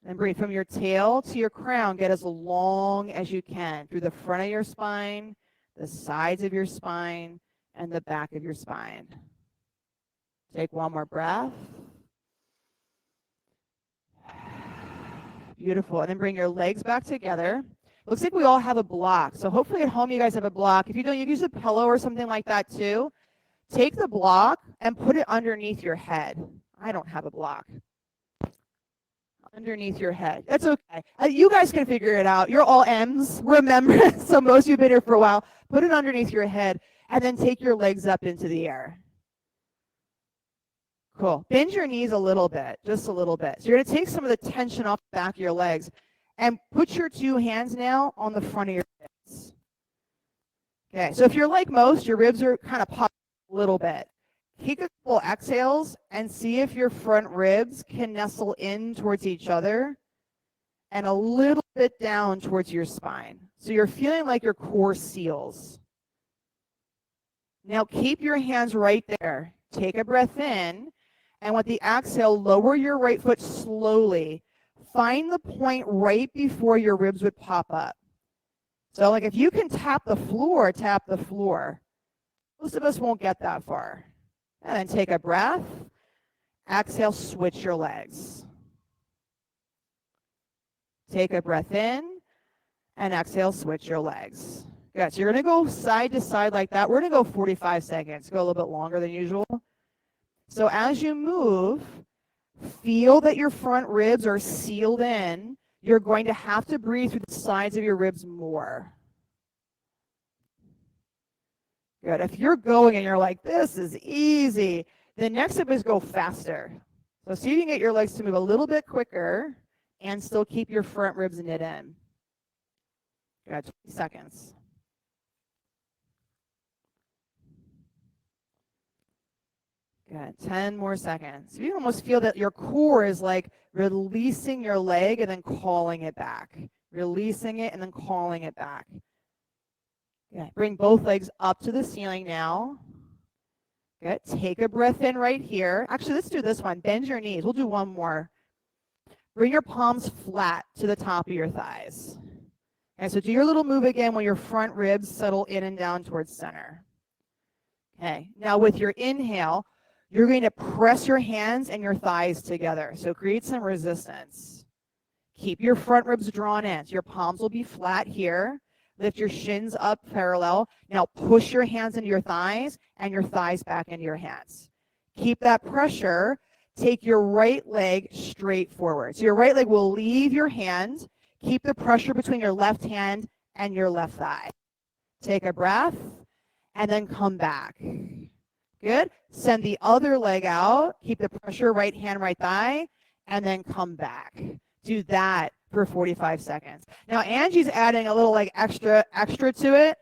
And breathe from your tail to your crown. Get as long as you can through the front of your spine, the sides of your spine, and the back of your spine. Take one more breath. Beautiful. And then bring your legs back together. Looks like we all have a block. So hopefully at home you guys have a block. If you don't, you can use a pillow or something like that too. Take the block and put it underneath your head. I don't have a block. Underneath your head. That's okay. You guys can figure it out. You're all M's. Remember, so most of you have been here for a while. Put it underneath your head and then take your legs up into the air. Cool. Bend your knees a little bit, just a little bit. So you're going to take some of the tension off the back of your legs and put your two hands now on the front of your hips. Okay, so if you're like most, your ribs are kind of popped a little bit. Take a couple exhales and see if your front ribs can nestle in towards each other and a little bit down towards your spine. So you're feeling like your core seals. Now keep your hands right there. Take a breath in, and with the exhale, lower your right foot slowly. Find the point right before your ribs would pop up. So like if you can tap the floor, tap the floor. Most of us won't get that far. And then take a breath. Exhale, switch your legs. Take a breath in, and exhale, switch your legs. Good. So you're going to go side to side like that. We're going to go 45 seconds. Go a little bit longer than usual. So as you move, feel that your front ribs are sealed in. You're going to have to breathe through the sides of your ribs more. Good. If you're going and you're like, this is easy, the next step is go faster. So see if you can get your legs to move a little bit quicker and still keep your front ribs knit in. Good. 20 seconds. Good. 10 more seconds. You almost feel that your core is like releasing your leg and then calling it back. Releasing it and then calling it back. Good. Bring both legs up to the ceiling now. Good. Take a breath in right here. Actually, let's do this one. Bend your knees. We'll do one more. Bring your palms flat to the top of your thighs. Okay, so do your little move again when your front ribs settle in and down towards center. Okay. Now with your inhale, you're going to press your hands and your thighs together. So create some resistance. Keep your front ribs drawn in. So your palms will be flat here. Lift your shins up parallel. Now push your hands into your thighs and your thighs back into your hands. Keep that pressure. Take your right leg straight forward. So your right leg will leave your hand. Keep the pressure between your left hand and your left thigh. Take a breath and then come back. Good. Send the other leg out. Keep the pressure, right hand, right thigh, and then come back. Do that for 45 seconds. Now, Angie's adding a little like extra to it.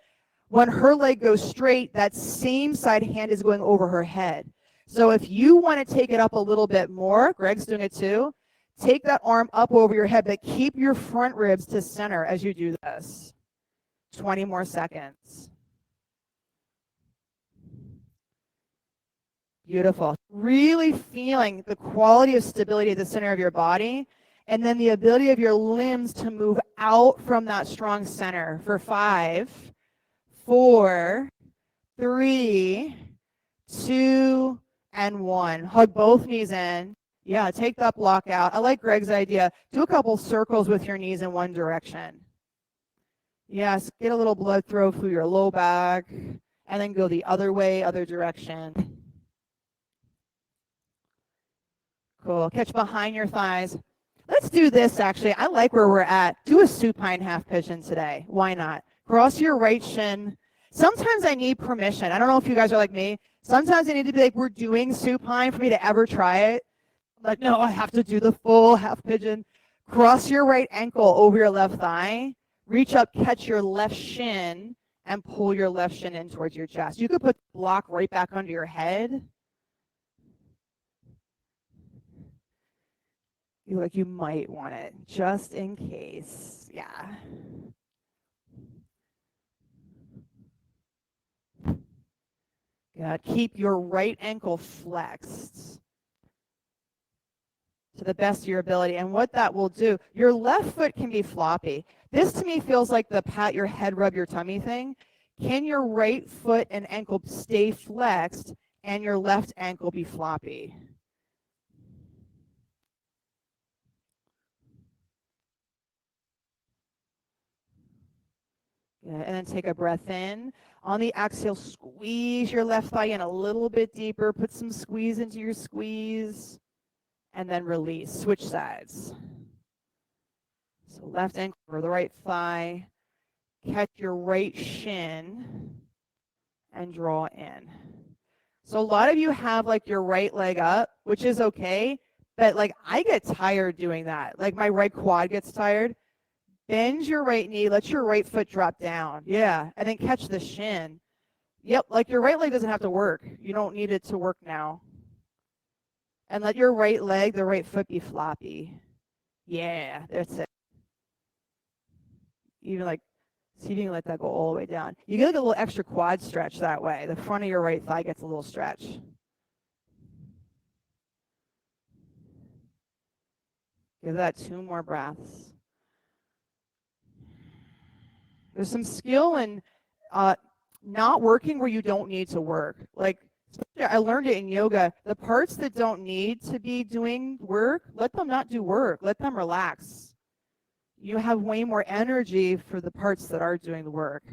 When her leg goes straight, that same side hand is going over her head. So if you want to take it up a little bit more, Greg's doing it too, take that arm up over your head, but keep your front ribs to center as you do this. 20 more seconds. Beautiful. Really feeling the quality of stability at the center of your body, and then the ability of your limbs to move out from that strong center for 5, 4, 3, 2, and 1. Hug both knees in. Yeah, take that block out. I like Greg's idea. Do a couple circles with your knees in one direction. Yes, get a little blood flow through your low back, and then go the other way, other direction. Cool. Catch behind your thighs. Let's do this, actually. I like where we're at. Do a supine half pigeon today. Why not? Cross your right shin. Sometimes I need permission. I don't know if you guys are like me. Sometimes I need to be like, we're doing supine for me to ever try it. Like, no, I have to do the full half pigeon. Cross your right ankle over your left thigh. Reach up, catch your left shin, and pull your left shin in towards your chest. You could put the block right back under your head. You might want it, just in case. Yeah. Good. Keep your right ankle flexed to the best of your ability. And what that will do, your left foot can be floppy. This to me feels like the pat your head, rub your tummy thing. Can your right foot and ankle stay flexed and your left ankle be floppy? Yeah, and then take a breath in. On the exhale, squeeze your left thigh in a little bit deeper. Put some squeeze into your squeeze. And then release. Switch sides. So left ankle over the right thigh. Catch your right shin and draw in. So a lot of you have like your right leg up, which is okay, but like I get tired doing that. Like my right quad gets tired. Bend your right knee, let your right foot drop down. Yeah, and then catch the shin. Yep, like your right leg doesn't have to work. You don't need it to work now. And let your right leg, the right foot be floppy. Yeah, that's it. Even like, see if you can let that go all the way down. You get like a little extra quad stretch that way. The front of your right thigh gets a little stretch. Give that 2 more breaths. There's some skill in not working where you don't need to work. Like, I learned it in yoga. The parts that don't need to be doing work, let them not do work. Let them relax. You have way more energy for the parts that are doing the work.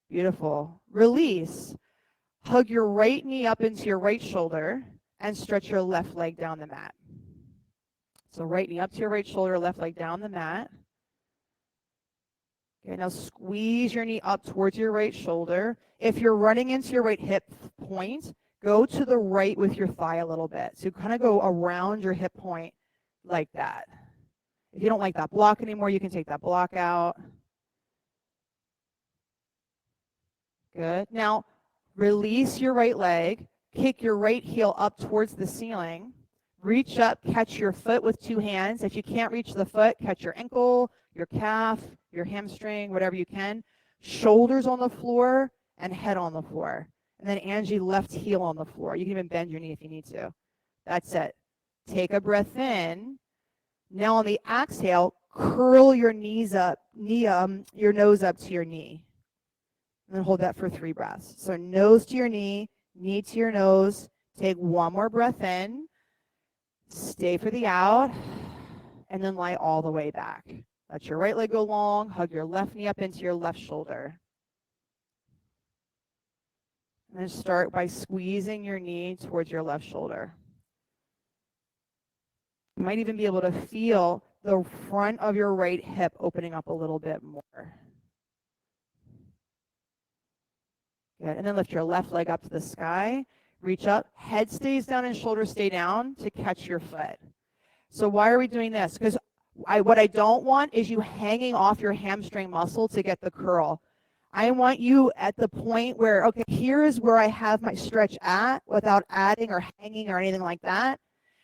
Beautiful. Release. Hug your right knee up into your right shoulder and stretch your left leg down the mat. So right knee up to your right shoulder, left leg down the mat. Okay, now squeeze your knee up towards your right shoulder. If you're running into your right hip point, go to the right with your thigh a little bit. So kind of go around your hip point like that. If you don't like that block anymore, you can take that block out. Good. Now, release your right leg. Kick your right heel up towards the ceiling. Reach up, catch your foot with 2 hands. If you can't reach the foot, catch your ankle, your calf, your hamstring, whatever you can. Shoulders on the floor and head on the floor. And then Angie, left heel on the floor. You can even bend your knee if you need to. That's it. Take a breath in. Now on the exhale, curl your knees up, your nose up to your knee. And then hold that for 3 breaths. So nose to your knee to your nose. Take 1 more breath in. Stay for the out. And then lie all the way back. Let your right leg go long. Hug your left knee up into your left shoulder. And then start by squeezing your knee towards your left shoulder. You might even be able to feel the front of your right hip opening up a little bit more. Good. And then lift your left leg up to the sky. Reach up. Head stays down and shoulders stay down to catch your foot. So why are we doing this? Because what I don't want is you hanging off your hamstring muscle to get the curl. I want you at the point where, okay, here is where I have my stretch at without adding or hanging or anything like that.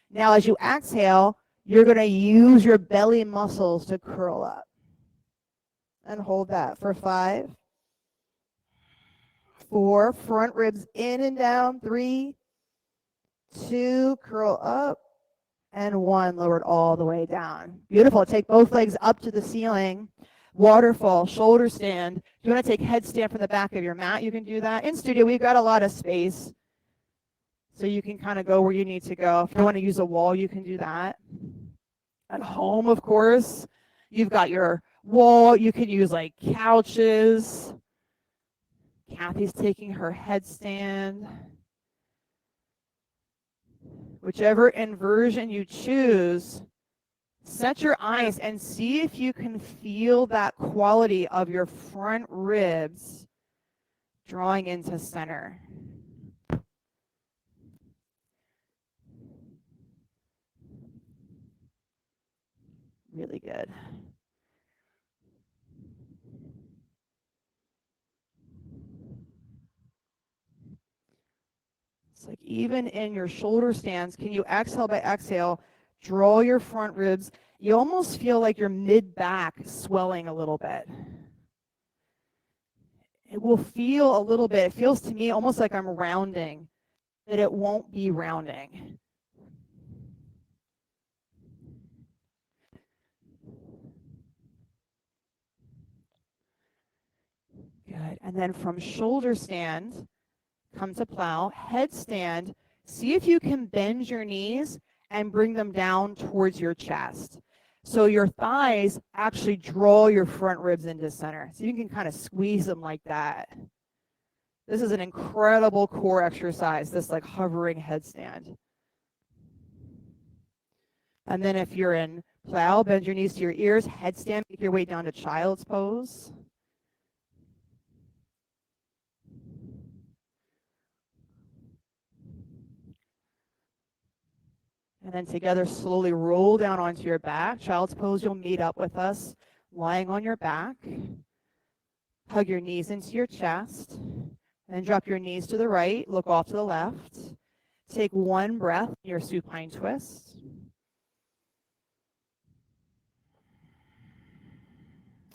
Now, as you exhale, you're going to use your belly muscles to curl up. And hold that for 5, 4, front ribs in and down, 3, 2, curl up, and 1, lowered all the way down. Beautiful. Take both legs up to the ceiling. Waterfall, shoulder stand. If you want to take headstand from the back of your mat, you can do that. In studio, we've got a lot of space, so you can kind of go where you need to go. If you want to use a wall, you can do that. At home, of course, you've got your wall. You can use like couches. Kathy's taking her headstand. Whichever inversion you choose, Set your eyes and see if you can feel that quality of your front ribs drawing into center. Really good. It's like even in your shoulder stands, can you exhale by exhale, draw your front ribs? You almost feel like your mid-back swelling a little bit. It will feel a little bit, it feels to me almost like I'm rounding, but it won't be rounding. Good. And then from shoulder stand, come to plow, headstand, see if you can bend your knees and bring them down towards your chest. So your thighs actually draw your front ribs into center. So you can kind of squeeze them like that. This is an incredible core exercise, this like hovering headstand. And then if you're in plow, bend your knees to your ears, headstand, make your way down to child's pose. And then together, slowly roll down onto your back. Child's pose, you'll meet up with us lying on your back. Hug your knees into your chest. And drop your knees to the right. Look off to the left. Take one breath in your supine twist.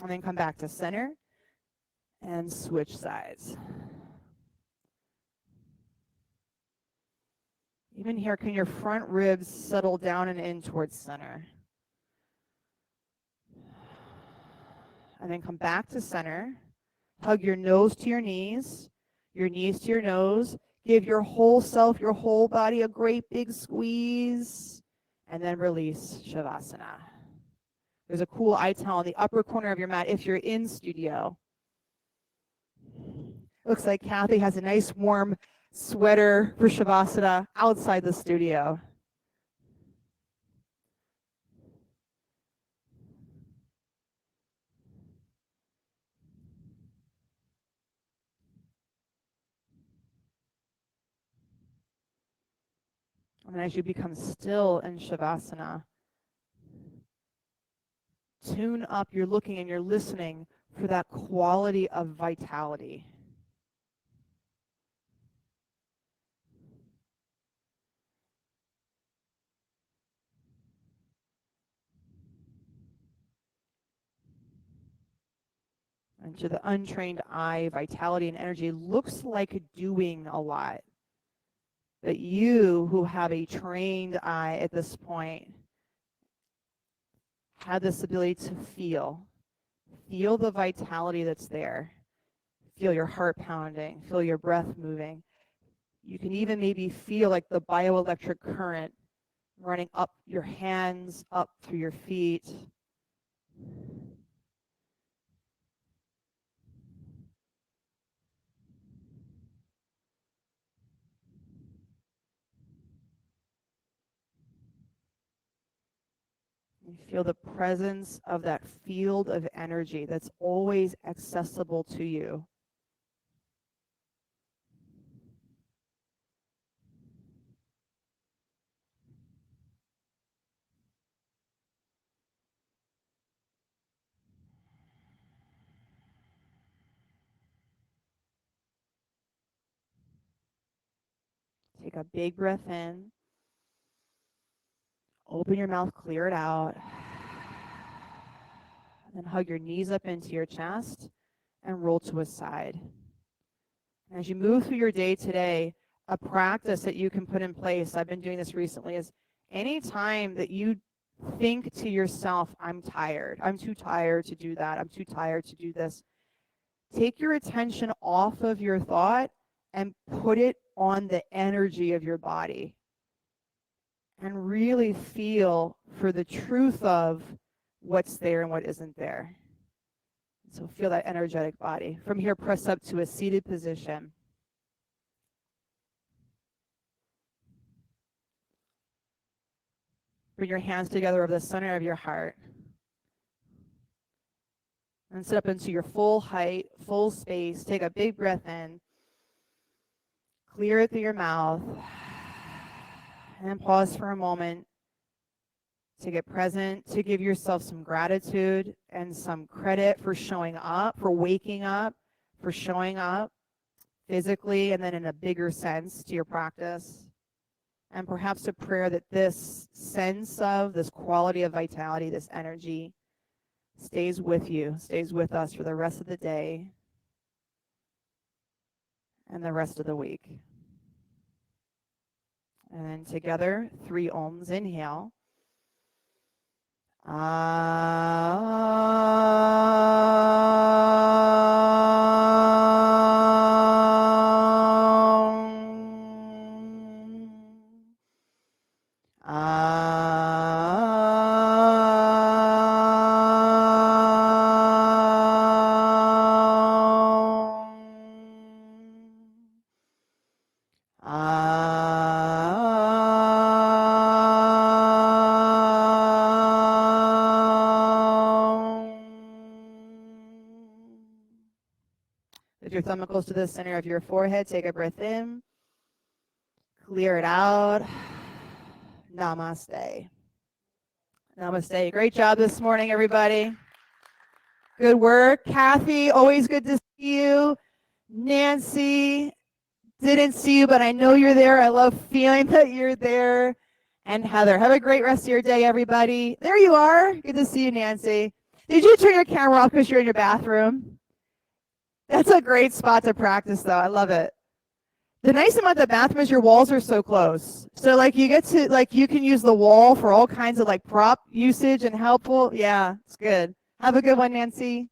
And then come back to center. And switch sides. Even here, can your front ribs settle down and in towards center? And then come back to center. Hug your nose to your knees to your nose. Give your whole self, your whole body a great big squeeze. And then release Shavasana. There's a cool ital in the upper corner of your mat if you're in studio. Looks like Kathy has a nice warm sweater for Shavasana outside the studio. And as you become still in Shavasana, tune up, you're looking and you're listening for that quality of vitality. And to the untrained eye, vitality and energy looks like doing a lot. But you who have a trained eye at this point have this ability to feel the vitality that's there. Feel your heart pounding, feel your breath moving. You can even maybe feel like the bioelectric current running up your hands, up through your feet. You feel the presence of that field of energy that's always accessible to you. Take a big breath in. Open your mouth, clear it out. Then hug your knees up into your chest and roll to a side. As you move through your day today, a practice that you can put in place, I've been doing this recently, is anytime that you think to yourself, I'm tired, I'm too tired to do that, I'm too tired to do this, take your attention off of your thought and put it on the energy of your body. And really feel for the truth of what's there and what isn't there. So feel that energetic body. From here, press up to a seated position. Bring your hands together over the center of your heart. And sit up into your full height, full space. Take a big breath in. Clear it through your mouth. And pause for a moment to get present, to give yourself some gratitude and some credit for showing up, for waking up, for showing up physically and then in a bigger sense to your practice. And perhaps a prayer that this sense of, this quality of vitality, this energy stays with you, stays with us for the rest of the day and the rest of the week. And then together, 3 ohms. Inhale. Lift your thumb close to the center of your forehead. Take a breath in. Clear it out. Namaste. Namaste. Great job this morning, everybody. Good work. Kathy, always good to see you. Nancy, didn't see you, but I know you're there. I love feeling that you're there. And Heather, have a great rest of your day, everybody. There you are. Good to see you, Nancy. Did you turn your camera off because you're in your bathroom? That's a great spot to practice, though. I love it. The nice thing about the bathroom is your walls are so close. So, like, you get to, like, you can use the wall for all kinds of, like, prop usage and helpful. Yeah, it's good. Have a good one, Nancy.